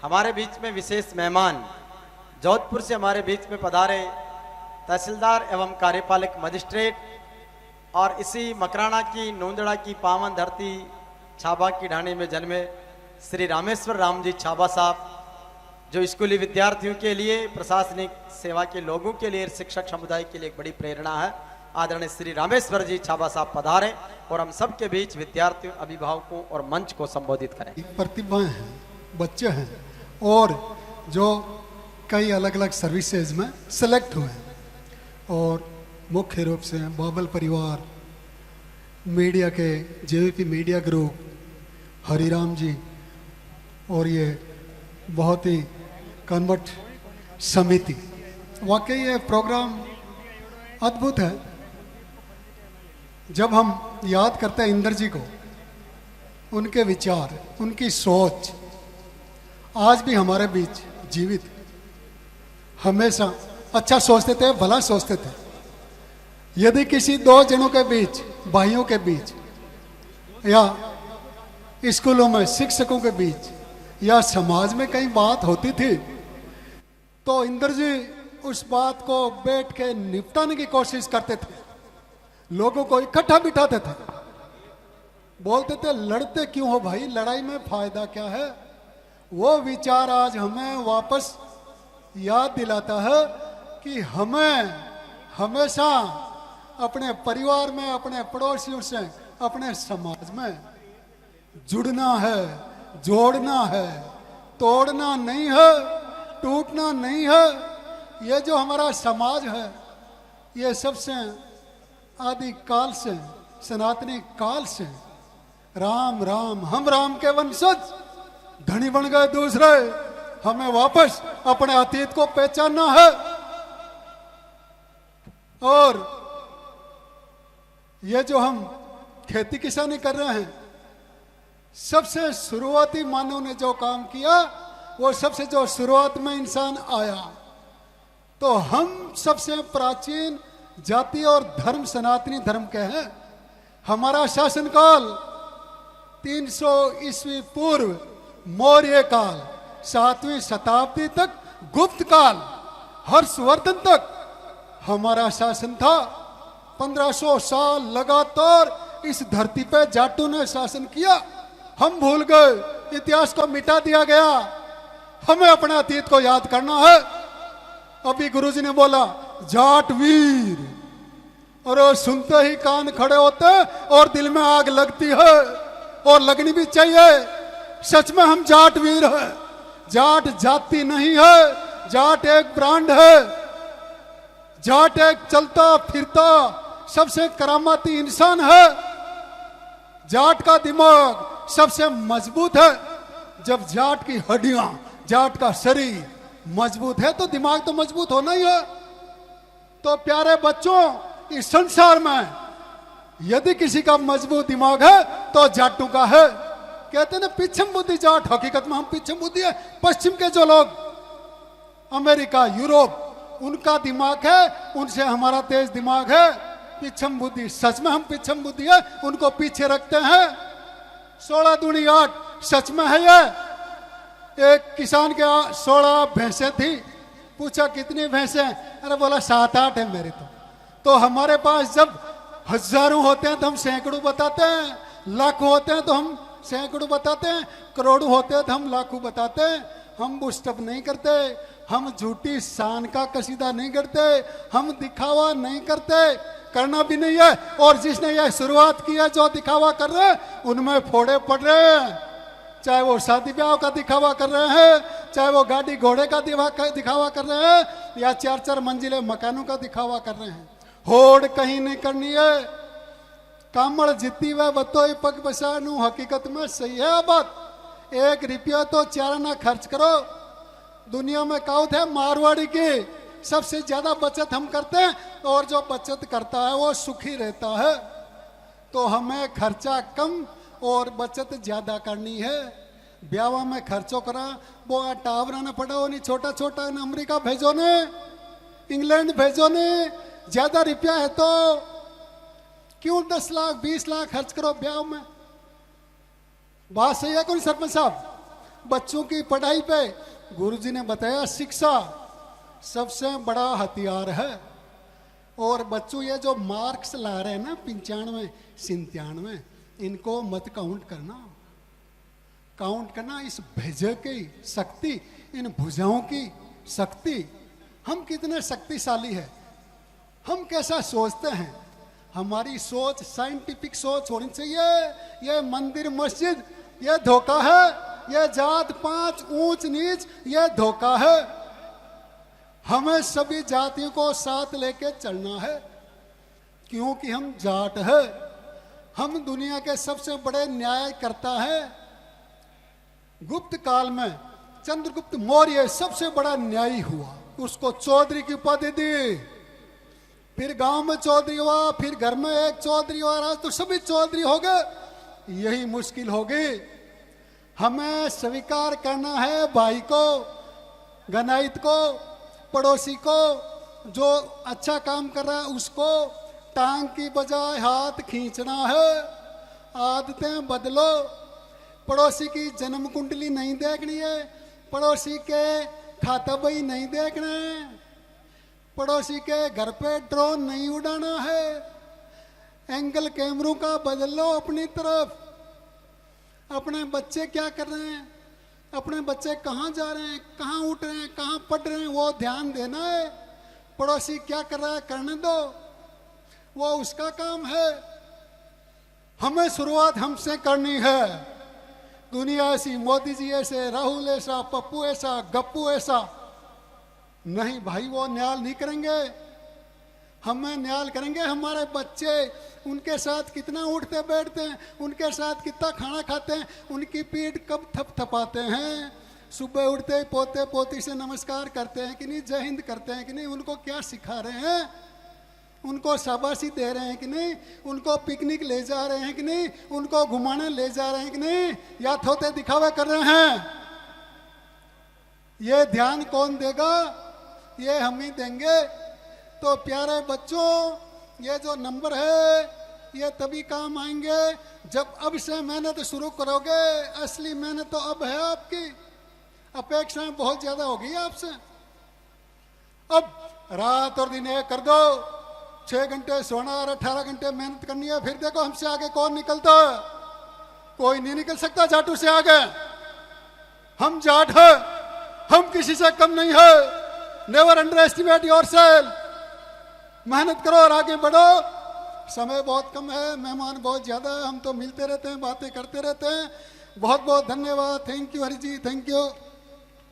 हमारे बीच में विशेष मेहमान जोधपुर से हमारे बीच में पधारे तहसीलदार एवं कार्यपालक मजिस्ट्रेट और इसी मकराना की नूंदड़ा की पावन धरती छाबा की ढाणी में जन्मे श्री रामेश्वर राम जी छाबा साहब, जो स्कूली विद्यार्थियों के लिए, प्रशासनिक सेवा के लोगों के लिए, शिक्षक समुदाय के लिए एक बड़ी प्रेरणा है। आदरणीय श्री रामेश्वर जी छाबा साहब पधारे और हम सबके बीच विद्यार्थियों, अभिभावकों और मंच को संबोधित करें। प्रतिभाएं हैं, बच्चे हैं और जो कई अलग अलग सर्विसेज में सेलेक्ट हुए हैं और मुख्य रूप से बाबल परिवार, मीडिया के जेवीपी मीडिया ग्रुप, हरिराम जी और ये बहुत ही कन्वर्ट समिति। वाकई ये प्रोग्राम अद्भुत है। जब हम याद करते हैं इंद्र जी को, उनके विचार, उनकी सोच आज भी हमारे बीच जीवित। हमेशा अच्छा सोचते थे, भला सोचते थे। यदि किसी दो जनों के बीच, भाइयों के बीच या स्कूलों में शिक्षकों के बीच या समाज में कई बात होती थी तो इंद्र जी उस बात को बैठ के निपटाने की कोशिश करते थे। लोगों को इकट्ठा बिठाते थे, बोलते थे लड़ते क्यों हो भाई, लड़ाई में फायदा क्या है। वो विचार आज हमें वापस याद दिलाता है कि हमें हमेशा अपने परिवार में, अपने पड़ोसियों से, अपने समाज में जुड़ना है, जोड़ना है, तोड़ना नहीं है, टूटना नहीं है। ये जो हमारा समाज है, ये सबसे आदि काल से, सनातनी काल से राम राम, हम राम के वंशज, धनी बन गए दूसरे। हमें वापस अपने अतीत को पहचानना है। और ये जो हम खेती किसानी कर रहे हैं, सबसे शुरुआती मानव ने जो काम किया, वो सबसे जो शुरुआत में इंसान आया, तो हम सबसे प्राचीन जाति और धर्म सनातनी धर्म के हैं। हमारा शासनकाल 300 ईस्वी पूर्व मौर्य काल, 7वीं शताब्दी तक गुप्त काल, हर्षवर्धन तक हमारा शासन था। 1500 साल लगातार इस धरती पे जाटों ने शासन किया। हम भूल गए, इतिहास को मिटा दिया गया। हमें अपने अतीत को याद करना है। अभी गुरुजी ने बोला जाट वीर, और वो सुनते ही कान खड़े होते और दिल में आग लगती है, और लगनी भी चाहिए। सच में हम जाट वीर हैं। जाट जाति नहीं है, जाट एक ब्रांड है। जाट एक चलता फिरता सबसे करामाती इंसान है। जाट का दिमाग सबसे मजबूत है। जब जाट की हड्डियां, जाट का शरीर मजबूत है तो दिमाग तो मजबूत होना ही है। तो प्यारे बच्चों, इस संसार में यदि किसी का मजबूत दिमाग है तो जाटों का है। कहते हैं ना पिछम बुद्धि जाट, हकीकत में हम पिछम बुद्धि है। पश्चिम के जो लोग, अमेरिका, यूरोप, उनका दिमाग है, उनसे हमारा तेज दिमाग है। पिछम बुद्धि, सच में हम पिछम बुद्धि है, उनको पीछे रखते हैं। 16 दूनी 8, सच में है ये। एक किसान के 16 भैंसें थी। पूछा कितनी भैंसें? अरे बोला 7-8 है मेरी। तो हमारे पास जब हजारों होते हैं तो हम सैकड़ों बताते हैं, लाखों होते हैं तो हम सैकड़ों बताते हैं, करोड़ों होते हैं तो हम लाखों बताते हैं। हम बुस्टअप नहीं करते, हम झूठी शान का कसीदा नहीं करते, हम दिखावा नहीं करते, करना भी नहीं है। और जिसने यह शुरुआत की है, जो दिखावा कर रहे हैं, उनमें फोड़े पड़ रहे हैं। चाहे वो शादी ब्याह का दिखावा कर रहे हैं, चाहे वो गाड़ी घोड़े का दिखावा कर रहे हैं, या 4-4 मंजिले मकानों का दिखावा कर रहे हैं। होड़ कहीं नहीं करनी है। कामड़ जीती वह बतोई पग बसानू, हकीकत में सही है बात। 1 रुपया तो 4 आना खर्च करो। दुनिया में कहावत है मारवाड़ी की, सबसे ज्यादा बचत हम करते हैं, और जो बचत करता है वो सुखी रहता है। तो हमें खर्चा कम और बचत ज्यादा करनी है। ब्याह में खर्चो करा, वो टावर ना पड़ा, नहीं छोटा छोटा अमेरिका भेजो ने, इंग्लैंड भेजो ने। ज्यादा रुपया है तो क्यों 10 लाख 20 लाख खर्च करो ब्याह में। बात सही है कौन सरपंच साहब? बच्चों की पढ़ाई पे गुरुजी ने बताया शिक्षा सबसे बड़ा हथियार है। और बच्चों ये जो मार्क्स ला रहे हैं ना 95, 97, इनको मत काउंट करना। काउंट करना इस भेजे की शक्ति, इन भुजाओं की शक्ति। हम कितने शक्तिशाली हैं, हम कैसा सोचते हैं। हमारी सोच साइंटिफिक सोच होनी चाहिए। ये मंदिर मस्जिद ये धोखा है, ये जात पात ऊंच नीच ये धोखा है। हमें सभी जातियों को साथ लेके चलना है, क्योंकि हम जाट है। हम दुनिया के सबसे बड़े न्यायकर्ता है। गुप्त काल में चंद्रगुप्त मौर्य सबसे बड़ा न्यायी हुआ, उसको चौधरी की उपाधि दी। फिर गांव में चौधरी हुआ, फिर घर में एक चौधरी हुआ, आज तो सभी चौधरी हो गए। यही मुश्किल होगी। हमें स्वीकार करना है भाई को, गनाइत को, पड़ोसी को, जो अच्छा काम कर रहा है उसको टांग की बजाय हाथ खींचना है। आदतें बदलो। पड़ोसी की जन्म कुंडली नहीं देखनी है, पड़ोसी के खाता बही नहीं देखना है, पड़ोसी के घर पे ड्रोन नहीं उड़ाना है। एंगल कैमरों का बदल लो अपनी तरफ। अपने बच्चे क्या कर रहे हैं, अपने बच्चे कहाँ जा रहे हैं, कहाँ उठ रहे हैं, कहाँ पढ़ रहे हैं, वो ध्यान देना है। पड़ोसी क्या कर रहा है करने दो, वो उसका काम है। हमें शुरुआत हमसे करनी है। दुनिया ऐसी, मोदी जी ऐसे, राहुल ऐसा, पप्पू ऐसा, गप्पू ऐसा नहीं भाई, वो न्याय नहीं करेंगे। हमें न्याय करेंगे हमारे बच्चे। उनके साथ कितना उठते बैठते हैं, उनके साथ कितना खाना खाते हैं, उनकी पीठ कब थपथपाते हैं, सुबह उठते ही पोते पोती से नमस्कार करते हैं कि नहीं, जय हिंद करते हैं कि नहीं, उनको क्या सिखा रहे हैं, उनको शाबाशी दे रहे हैं कि नहीं, उनको पिकनिक ले जा रहे हैं कि नहीं, उनको घुमाने ले जा रहे हैं कि नहीं, या थोते दिखावे कर रहे हैं। ये ध्यान कौन देगा, ये हम ही देंगे। तो प्यारे बच्चों, ये जो नंबर है ये तभी काम आएंगे जब अब से मेहनत शुरू करोगे। असली मेहनत तो अब है आपकी, अपेक्षाएं बहुत ज्यादा हो गई आपसे। अब रात और दिन एक कर दो, 6 घंटे सोना और 18 घंटे मेहनत करनी है। फिर देखो हमसे आगे कौन निकलता है। कोई नहीं निकल सकता जाटू से आगे। हम जाट है, हम किसी से कम नहीं है। Never under estimate yourself. मेहनत करो और आगे बढ़ो। समय बहुत कम है, मेहमान बहुत ज्यादा है, हम तो मिलते रहते हैं, बातें करते रहते हैं। बहुत बहुत धन्यवाद। Thank you Hari ji, thank you.